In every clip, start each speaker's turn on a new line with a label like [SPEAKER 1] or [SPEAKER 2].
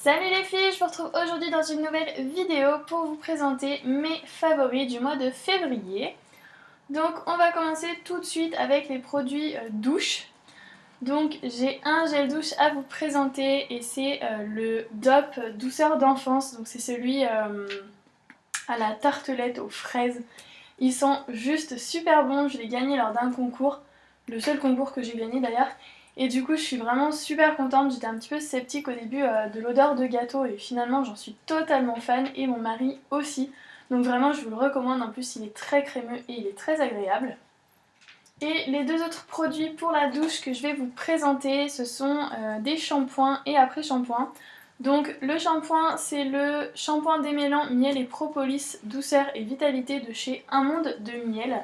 [SPEAKER 1] Salut les filles, je vous retrouve aujourd'hui dans une nouvelle vidéo pour vous présenter mes favoris du mois de février. Donc on va commencer tout de suite avec les produits douche. Donc j'ai un gel douche à vous présenter et c'est le DOP douceur d'enfance. Donc c'est celui à la tartelette aux fraises. Ils sont juste super bons, je l'ai gagné lors d'un concours, le seul concours que j'ai gagné d'ailleurs. Et du coup je suis vraiment super contente, j'étais un petit peu sceptique au début de l'odeur de gâteau et finalement j'en suis totalement fan et mon mari aussi. Donc vraiment je vous le recommande, en plus il est très crémeux et il est très agréable. Et les deux autres produits pour la douche que je vais vous présenter, ce sont des shampoings et après-shampoings. Donc le shampoing, c'est le shampoing démêlant miel et propolis douceur et vitalité de chez Un Monde de Miel.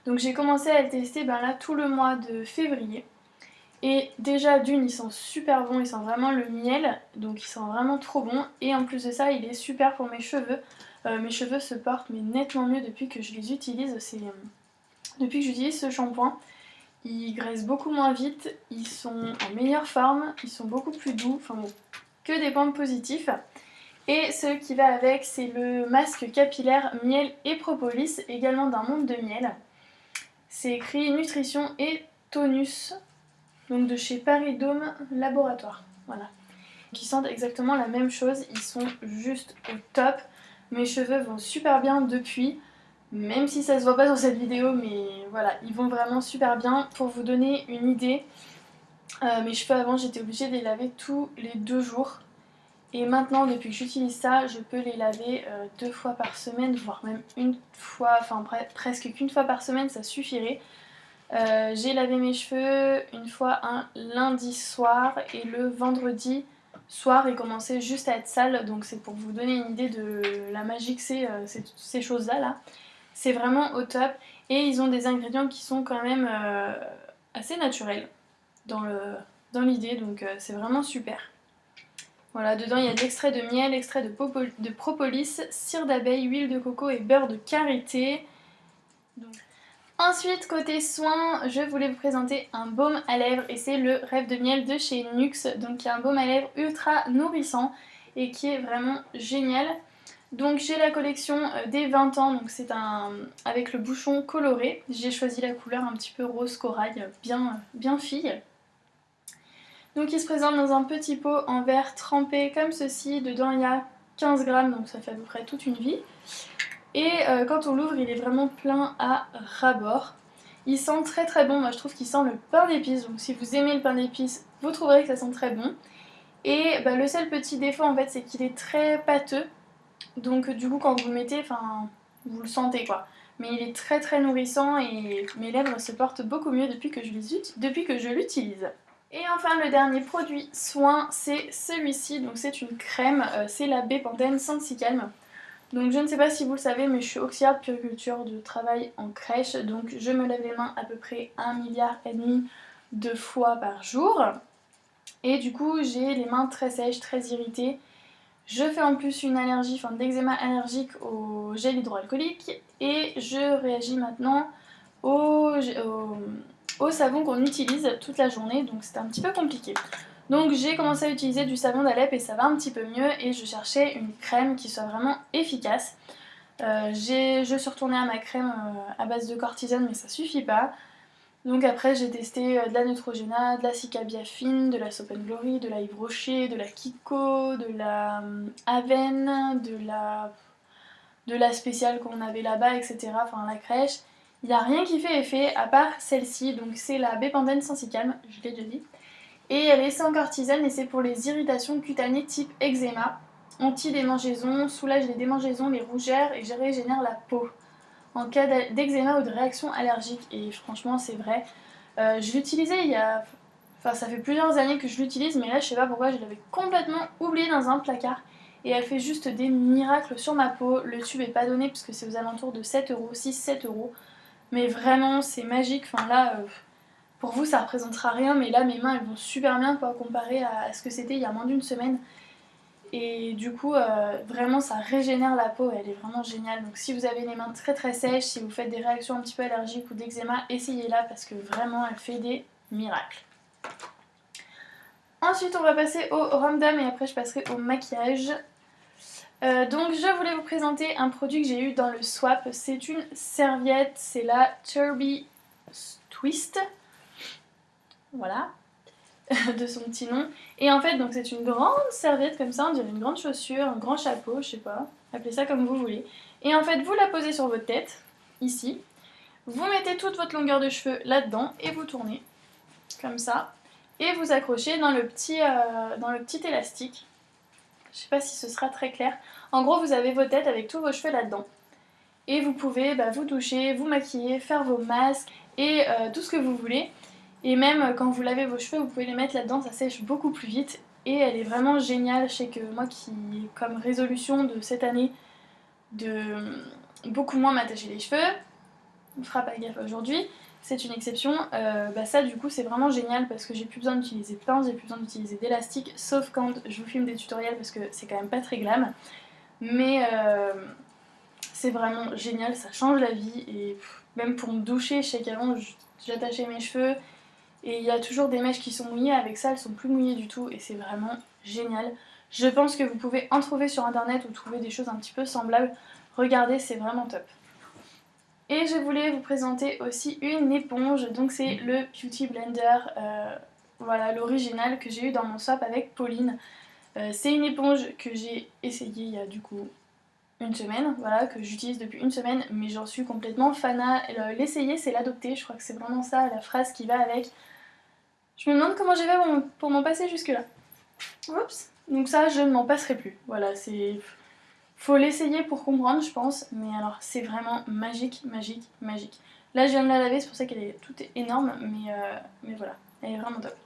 [SPEAKER 1] Donc j'ai commencé à le tester là tout le mois de février. Et déjà d'une, il sent super bon, il sent vraiment le miel, donc il sent vraiment trop bon. Et en plus de ça, il est super pour mes cheveux. Mes cheveux se portent mais nettement mieux depuis que je les utilise. Depuis que j'utilise ce shampoing. Ils graissent beaucoup moins vite, ils sont en meilleure forme, ils sont beaucoup plus doux, enfin bon, que des points positifs. Et ce qui va avec, c'est le masque capillaire miel et propolis, également d'Un Monde de Miel. C'est écrit nutrition et tonus, donc de chez Paris Dôme Laboratoire. Voilà. Ils sentent exactement la même chose, ils sont juste au top. Mes cheveux vont super bien depuis. Même si ça se voit pas dans cette vidéo, mais voilà, ils vont vraiment super bien. Pour vous donner une idée, mes cheveux avant j'étais obligée de les laver tous les 2 jours. Et maintenant, depuis que j'utilise ça, je peux les laver 2 fois par semaine, voire même une fois, enfin presque qu'une fois par semaine, ça suffirait. J'ai lavé mes cheveux une fois un lundi soir et le vendredi soir il commençait juste à être sale, donc c'est pour vous donner une idée de la magie que c'est ces choses-là là. C'est vraiment au top et ils ont des ingrédients qui sont quand même assez naturels dans l'idée, donc c'est vraiment super. Voilà, dedans il y a de l'extrait de miel, extrait de propolis, cire d'abeille, huile de coco et beurre de karité. Donc... Ensuite, côté soins, je voulais vous présenter un baume à lèvres et c'est le Rêve de Miel de chez Nuxe, donc qui est un baume à lèvres ultra nourrissant et qui est vraiment génial. Donc j'ai la collection des 20 ans, donc c'est un avec le bouchon coloré. J'ai choisi la couleur un petit peu rose corail, bien fille. Donc il se présente dans un petit pot en verre trempé comme ceci. Dedans il y a 15 grammes, donc ça fait à peu près toute une vie. Et quand on l'ouvre, il est vraiment plein à ras-bord. Il sent très très bon, moi je trouve qu'il sent le pain d'épices, donc si vous aimez le pain d'épices, vous trouverez que ça sent très bon. Et le seul petit défaut en fait, c'est qu'il est très pâteux. Donc du coup quand vous le mettez, vous le sentez quoi. Mais il est très très nourrissant et mes lèvres se portent beaucoup mieux depuis que je l'utilise. Et enfin le dernier produit soin, c'est celui-ci, donc c'est une crème, c'est la Bepanthen Sensicalm. Donc je ne sais pas si vous le savez, mais je suis auxiliaire de puériculture de travail en crèche, donc je me lave les mains à peu près 1,5 milliard de fois par jour. Et du coup j'ai les mains très sèches, très irritées. Je fais en plus une allergie, d'eczéma allergique au gel hydroalcoolique et je réagis maintenant au savon qu'on utilise toute la journée, donc c'est un petit peu compliqué. Donc j'ai commencé à utiliser du savon d'Alep et ça va un petit peu mieux et je cherchais une crème qui soit vraiment efficace. Je suis retournée à ma crème à base de cortisone mais ça suffit pas. Donc après j'ai testé de la Neutrogena, de la Cicabiafine, de la Soap & Glory, de la Yves Rocher, de la Kiko, de la Aven, de la spéciale qu'on avait là-bas, etc. Enfin la crèche. Il n'y a rien qui fait effet à part celle-ci, donc c'est la Bepanthen Sensicalm, je l'ai déjà dit. Et elle est sans cortisone et c'est pour les irritations cutanées type eczéma, anti-démangeaison, soulage les démangeaisons, les rougeurs et régénère la peau en cas d'eczéma ou de réaction allergique. Et franchement c'est vrai. Je l'utilisais il y a... Enfin ça fait plusieurs années que je l'utilise mais là je sais pas pourquoi je l'avais complètement oubliée dans un placard. Et elle fait juste des miracles sur ma peau. Le tube est pas donné parce que c'est aux alentours de 7 euros, 6-7 euros. Mais vraiment c'est magique. Pour vous ça représentera rien mais là mes mains elles vont super bien quoi, comparé à ce que c'était il y a moins d'une semaine. Et du coup vraiment ça régénère la peau, elle est vraiment géniale. Donc si vous avez les mains très très sèches, si vous faites des réactions un petit peu allergiques ou d'eczéma, essayez-la parce que vraiment elle fait des miracles. Ensuite on va passer au random et après je passerai au maquillage. Donc je voulais vous présenter un produit que j'ai eu dans le swap. C'est une serviette, c'est la Turby Twist. Voilà, de son petit nom. Et en fait donc c'est une grande serviette comme ça, on dirait une grande chaussure, un grand chapeau, je sais pas, appelez ça comme vous voulez. Et en fait vous la posez sur votre tête, ici. Vous mettez toute votre longueur de cheveux là-dedans et vous tournez, comme ça. Et vous accrochez dans le petit élastique. Je sais pas si ce sera très clair. En gros, vous avez vos têtes avec tous vos cheveux là-dedans. Et vous pouvez vous doucher, vous maquiller, faire vos masques et tout ce que vous voulez. Et même quand vous lavez vos cheveux, vous pouvez les mettre là-dedans, ça sèche beaucoup plus vite. Et elle est vraiment géniale. Je sais que moi qui ai comme résolution de cette année de beaucoup moins m'attacher les cheveux, on fera pas gaffe aujourd'hui, c'est une exception. Ça du coup c'est vraiment génial parce que j'ai plus besoin d'utiliser de pince, j'ai plus besoin d'utiliser d'élastique, sauf quand je vous filme des tutoriels parce que c'est quand même pas très glam. Mais c'est vraiment génial, ça change la vie. Et même pour me doucher, je sais qu'avant j'attachais mes cheveux et il y a toujours des mèches qui sont mouillées, avec ça elles sont plus mouillées du tout et c'est vraiment génial. Je pense que vous pouvez en trouver sur internet ou trouver des choses un petit peu semblables. Regardez, c'est vraiment top. Et je voulais vous présenter aussi une éponge, donc c'est le Beauty Blender, voilà l'original que j'ai eu dans mon swap avec Pauline. C'est une éponge que j'ai essayée il y a du coup une semaine, voilà, que j'utilise depuis une semaine, mais j'en suis complètement fana. L'essayer c'est l'adopter, je crois que c'est vraiment ça la phrase qui va avec. Je me demande comment j'ai fait pour m'en passer jusque là. Oups. Donc ça je ne m'en passerai plus, voilà, c'est... Faut l'essayer pour comprendre, je pense, mais alors c'est vraiment magique, magique, magique. Là, je viens de la laver, c'est pour ça qu'elle est toute énorme, mais voilà, elle est vraiment top.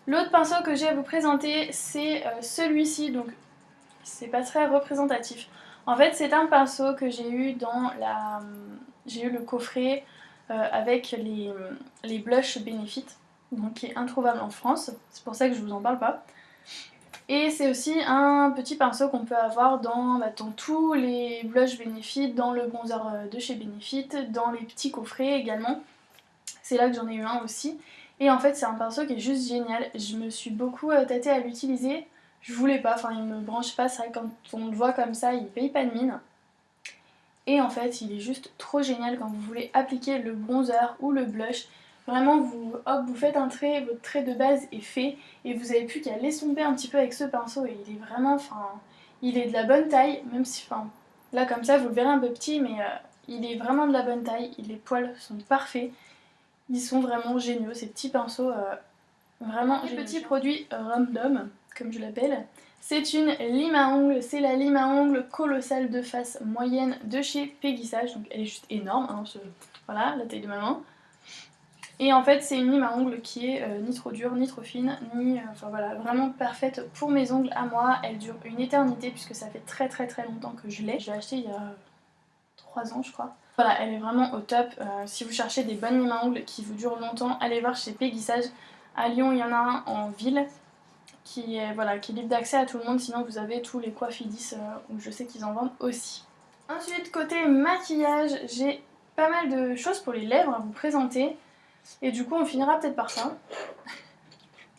[SPEAKER 1] L'autre pinceau que j'ai à vous présenter, c'est celui-ci, donc c'est pas très représentatif. En fait, c'est un pinceau que j'ai eu dans la... J'ai eu le coffret avec les blushs Benefit, donc qui est introuvable en France, c'est pour ça que je vous en parle pas. Et c'est aussi un petit pinceau qu'on peut avoir dans tous les blushs Benefit, dans le bronzer de chez Benefit, dans les petits coffrets également. C'est là que j'en ai eu un aussi. Et en fait c'est un pinceau qui est juste génial. Je me suis beaucoup tâtée à l'utiliser. Je voulais pas, enfin il me branche pas, c'est vrai que quand on le voit comme ça il paye pas de mine. Et en fait il est juste trop génial quand vous voulez appliquer le bronzer ou le blush. Vraiment, vous faites un trait, votre trait de base est fait et vous avez plus qu'à l'estomper un petit peu avec ce pinceau et il est vraiment, il est de la bonne taille, même si, là comme ça vous le verrez un peu petit, mais il est vraiment de la bonne taille, les poils sont parfaits, ils sont vraiment géniaux, ces petits pinceaux, vraiment géniaux. Petit produit random, comme je l'appelle, c'est une lime à ongles, c'est la lime à ongles colossale de face moyenne de chez Péguissage, donc elle est juste énorme, hein, voilà, la taille de ma main. Et en fait c'est une lime à ongles qui est ni trop dure, ni trop fine, ni... enfin voilà, vraiment parfaite pour mes ongles à moi. Elle dure une éternité puisque ça fait très très très longtemps que je l'ai. Je l'ai acheté il y a 3 ans je crois. Voilà, elle est vraiment au top. Si vous cherchez des bonnes limes à ongles qui vous durent longtemps, allez voir chez Péguissage. À Lyon il y en a un en ville qui est, voilà, qui est libre d'accès à tout le monde. Sinon vous avez tous les Coiffidis où je sais qu'ils en vendent aussi. Ensuite côté maquillage, j'ai pas mal de choses pour les lèvres à vous présenter. Et du coup on finira peut-être par ça.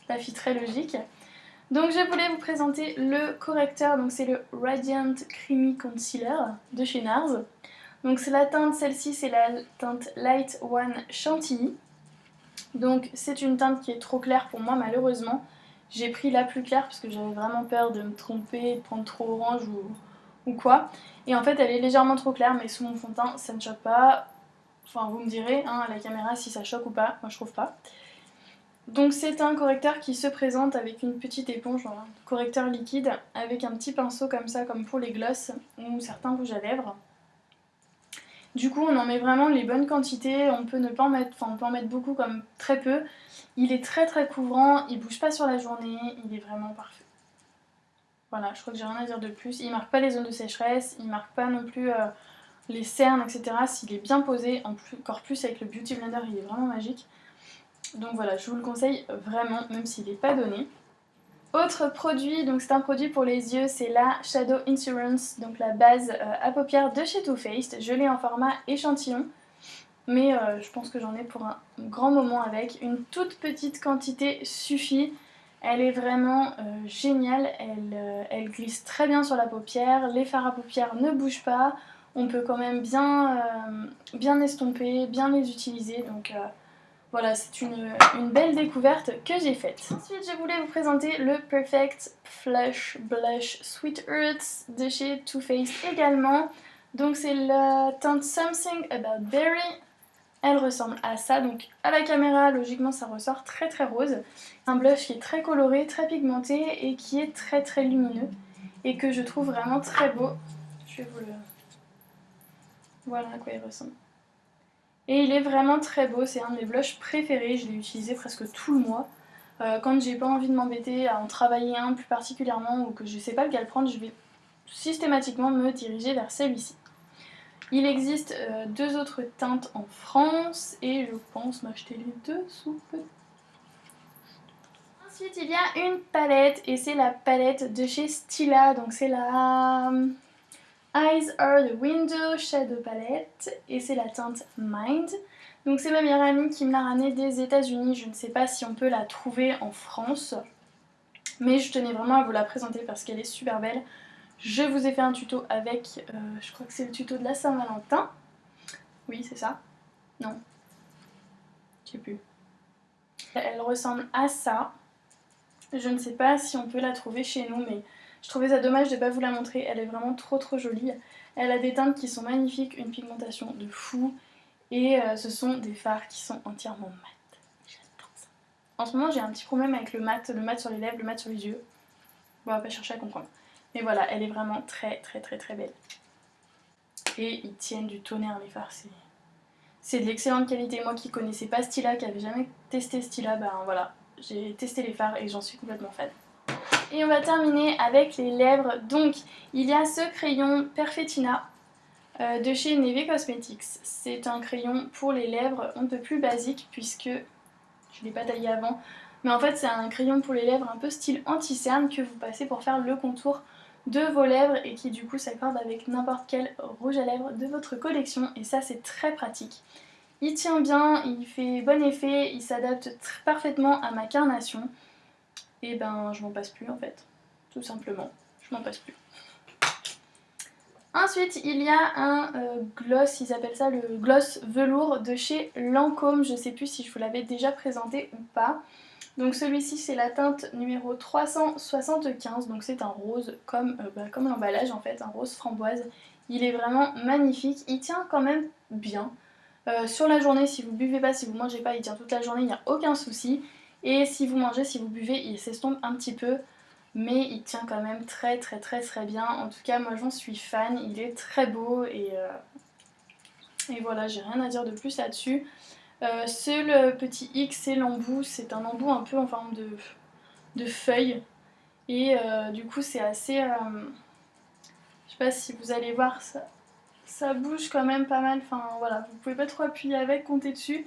[SPEAKER 1] La fille très logique. Donc je voulais vous présenter le correcteur, donc c'est le Radiant Creamy Concealer de chez NARS. Donc c'est la teinte, celle-ci c'est la teinte Light One Chantilly. Donc c'est une teinte qui est trop claire pour moi malheureusement. J'ai pris la plus claire parce que j'avais vraiment peur de me tromper, de prendre trop orange ou quoi. Et en fait elle est légèrement trop claire mais sous mon fond de teint ça ne choque pas. Enfin vous me direz hein, à la caméra si ça choque ou pas, moi je trouve pas. Donc c'est un correcteur qui se présente avec une petite éponge, un correcteur liquide, avec un petit pinceau comme ça, comme pour les glosses ou certains rouges à lèvres. Du coup on en met vraiment les bonnes quantités, on peut ne pas en mettre, enfin on peut en mettre beaucoup comme très peu. Il est très très couvrant, il bouge pas sur la journée, il est vraiment parfait. Voilà, je crois que j'ai rien à dire de plus. Il marque pas les zones de sécheresse, il marque pas non plus les cernes, etc. S'il est bien posé, encore plus avec le Beauty Blender, il est vraiment magique. Donc voilà, je vous le conseille vraiment, même s'il n'est pas donné. Autre produit, donc c'est un produit pour les yeux, c'est la Shadow Insurance, donc la base à paupières de chez Too Faced. Je l'ai en format échantillon, mais je pense que j'en ai pour un grand moment avec. Une toute petite quantité suffit. Elle est vraiment géniale, elle glisse très bien sur la paupière, les fards à paupières ne bougent pas, on peut quand même bien estomper, bien les utiliser, donc voilà, c'est une belle découverte que j'ai faite. Ensuite, je voulais vous présenter le Perfect Flush Blush Sweet Earths de chez Too Faced également. Donc c'est la teinte Something About Berry. Elle ressemble à ça, donc à la caméra, logiquement, ça ressort très très rose. Un blush qui est très coloré, très pigmenté et qui est très très lumineux et que je trouve vraiment très beau. Je vais vous le... Voilà à quoi il ressemble. Et il est vraiment très beau, c'est un de mes blushs préférés, je l'ai utilisé presque tout le mois. Quand j'ai pas envie de m'embêter à en travailler un plus particulièrement ou que je sais pas lequel prendre, je vais systématiquement me diriger vers celui-ci. Il existe deux autres teintes en France et je pense m'acheter les deux sous peu. Ensuite il y a une palette et c'est la palette de chez Stila, donc c'est la Eyes Are the Window Shadow Palette et c'est la teinte Mind. Donc c'est ma meilleure amie qui me l'a ramenée des États-Unis, je ne sais pas si on peut la trouver en France, mais je tenais vraiment à vous la présenter parce qu'elle est super belle. Je vous ai fait un tuto avec, je crois que c'est le tuto de la Saint-Valentin. Oui, c'est ça. Non. Je sais plus. Elle ressemble à ça. Je ne sais pas si on peut la trouver chez nous, mais je trouvais ça dommage de ne pas vous la montrer. Elle est vraiment trop jolie. Elle a des teintes qui sont magnifiques, une pigmentation de fou. Et ce sont des fards qui sont entièrement mat. J'adore ça. En ce moment, j'ai un petit problème avec le mat sur les lèvres, le mat sur les yeux. Bon, on va pas chercher à comprendre. Mais voilà, elle est vraiment très belle. Et ils tiennent du tonnerre les fards, c'est de l'excellente qualité. Moi qui connaissais pas Stila, qui avait jamais testé Stila, ben voilà, j'ai testé les fards et j'en suis complètement fan. Et on va terminer avec les lèvres. Donc il y a ce crayon Perfettina de chez Neve Cosmetics. C'est un crayon pour les lèvres un peu plus basique puisque je ne l'ai pas taillé avant. Mais en fait c'est un crayon pour les lèvres un peu style anti-cerne que vous passez pour faire le contour de vos lèvres et qui du coup s'accorde avec n'importe quel rouge à lèvres de votre collection et ça c'est très pratique. Il tient bien, il fait bon effet, il s'adapte parfaitement à ma carnation et ben je m'en passe plus en fait, tout simplement, je m'en passe plus. Ensuite il y a un gloss, ils appellent ça le gloss velours de chez Lancôme, je sais plus si je vous l'avais déjà présenté ou pas. Donc celui-ci c'est la teinte numéro 375, donc c'est un rose comme l'emballage en fait, un rose framboise. Il est vraiment magnifique, il tient quand même bien. Sur la journée, si vous buvez pas, si vous mangez pas, il tient toute la journée, il n'y a aucun souci. Et si vous mangez, si vous buvez, il s'estompe un petit peu. Mais il tient quand même très bien. En tout cas, moi j'en suis fan, il est très beau et voilà, j'ai rien à dire de plus là-dessus. Ce petit X, c'est l'embout, c'est un embout un peu en forme de feuille. Et du coup, c'est assez... je sais pas si vous allez voir ça. Ça bouge quand même pas mal, enfin voilà, vous pouvez pas trop appuyer avec, compter dessus.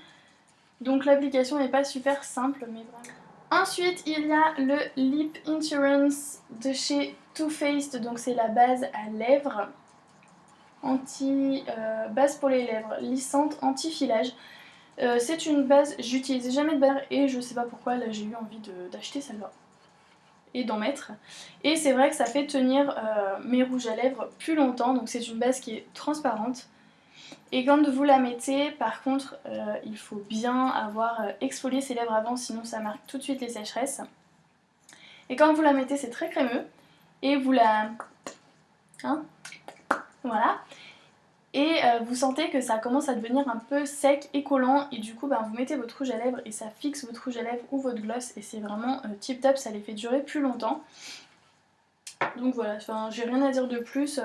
[SPEAKER 1] Donc l'application n'est pas super simple, mais vraiment. Ensuite, il y a le Lip Insurance de chez Too Faced, donc c'est la base à lèvres. Base pour les lèvres, lissante, anti-filage. C'est une base, j'utilisais jamais de barre et je sais pas pourquoi, là j'ai eu envie d'acheter celle-là et d'en mettre. Et c'est vrai que ça fait tenir mes rouges à lèvres plus longtemps, donc c'est une base qui est transparente. Et quand vous la mettez, par contre, il faut bien avoir exfolié ses lèvres avant, sinon ça marque tout de suite les sécheresses. Et quand vous la mettez, c'est très crémeux. Et vous la... Hein, voilà. Et vous sentez que ça commence à devenir un peu sec et collant. Et du coup, ben, vous mettez votre rouge à lèvres et ça fixe votre rouge à lèvres ou votre gloss. Et c'est vraiment tip top, ça les fait durer plus longtemps. Donc voilà, j'ai rien à dire de plus.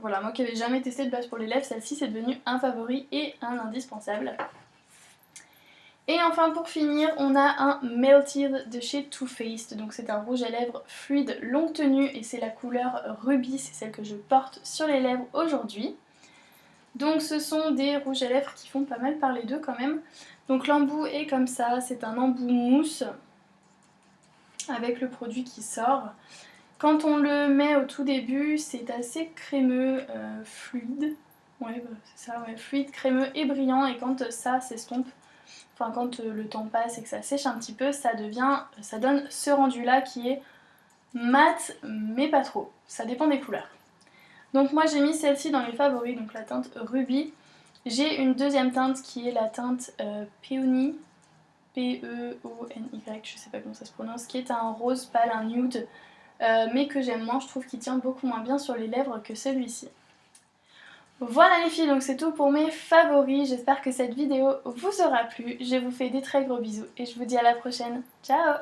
[SPEAKER 1] Voilà, moi qui n'avais jamais testé de base pour les lèvres, celle-ci c'est devenu un favori et un indispensable. Et enfin pour finir, on a un Melted de chez Too Faced. Donc c'est un rouge à lèvres fluide longue tenue et c'est la couleur rubis, c'est celle que je porte sur les lèvres aujourd'hui. Donc ce sont des rouges à lèvres qui font pas mal parler d'eux quand même. Donc l'embout est comme ça, c'est un embout mousse avec le produit qui sort. Quand on le met au tout début, c'est assez crémeux, fluide. Ouais, bah, c'est ça, ouais, fluide, crémeux et brillant. Et quand ça s'estompe, enfin quand le temps passe et que ça sèche un petit peu, ça donne ce rendu là qui est mat mais pas trop, ça dépend des couleurs. Donc moi j'ai mis celle-ci dans les favoris, donc la teinte Ruby. J'ai une deuxième teinte qui est la teinte Peony, P-E-O-N-Y, je sais pas comment ça se prononce, qui est un rose pâle, un nude, mais que j'aime moins, je trouve qu'il tient beaucoup moins bien sur les lèvres que celui-ci. Voilà les filles, donc c'est tout pour mes favoris, j'espère que cette vidéo vous aura plu, je vous fais des très gros bisous et je vous dis à la prochaine, ciao!